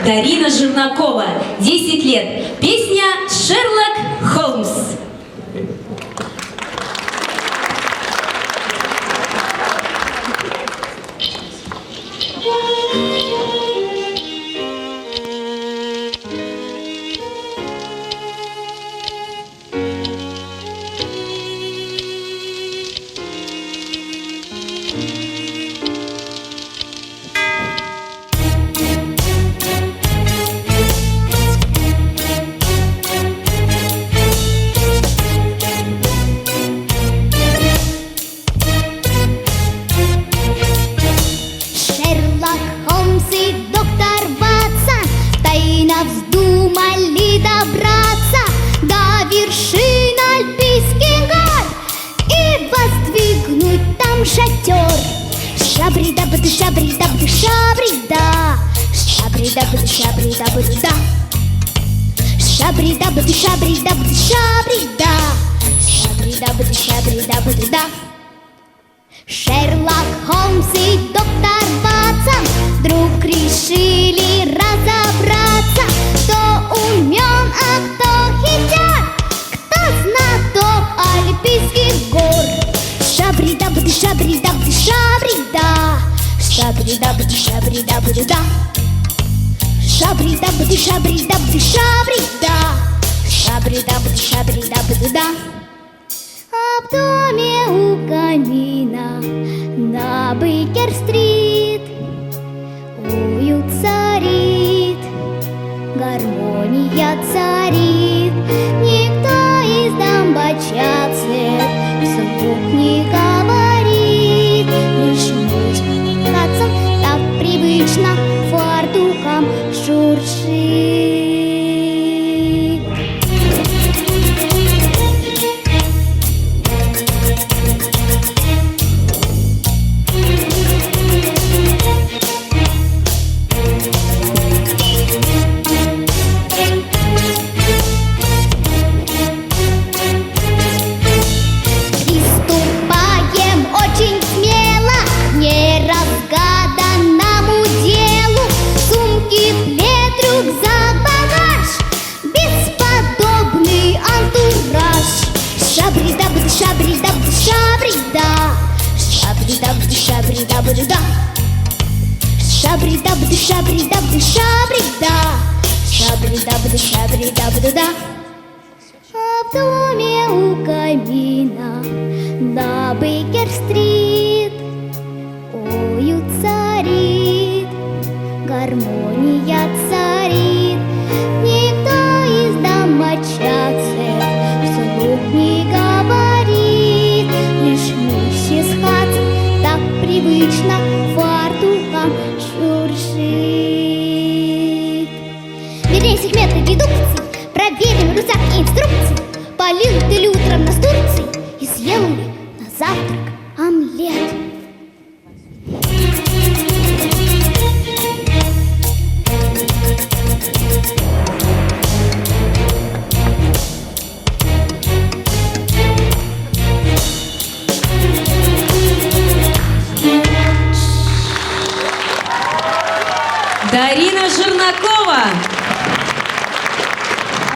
Дарина Жернакова, 10 лет. Песня «Шерлок Холмс». Вздумали добраться до вершин альпийских гор и воздвигнуть там шатер. Шабри-да-бады, шабри-да-бады, шабри-да, шабри-да-бады, шабри-да-бады-да, шабри-да-бады, шабри-да-бады, шабри-да, шабри-да-бады, шабри-да-бады-да. Шерлок Холмс и доктор Ватсон вдруг решили разобраться, кто умен, а кто хитер, кто знаток альпийских гор. Шабри-да-бады, шабри-да-бады, шабри-да, шабри-да-бады, шабри-да-бады-да, шабри-да-бады, шабри-да-бады, шабри-да, шабри-да-бады, шабри-да-бады-да. А в доме у камина на Бейкер-стрит уют царит, гармония царит. Никто из домочадцев вслух не говорит, лишь мысль Хадсон так привычно фартуком шуршит. Шабри-да-бады, шабри-да-бады, шабри-да, шабри-да-бады, шабри-да-бады-да, шабри-да-бады, шабри-да-бады, шабри-да, шабри-да-бады, шабри-да-бады-да. А в доме у камина на Бейкер-стрит уют царит, гармония царит. Никто из домочадцев вслух не говорит, лишь миссис Хадсон так привычно фартуком шуршит. Вернее, метод дедукции, проверим рюкзак и инструкции. Полил ты ли утром настурции и съел ли на завтрак омлет? Дарина Жернакова.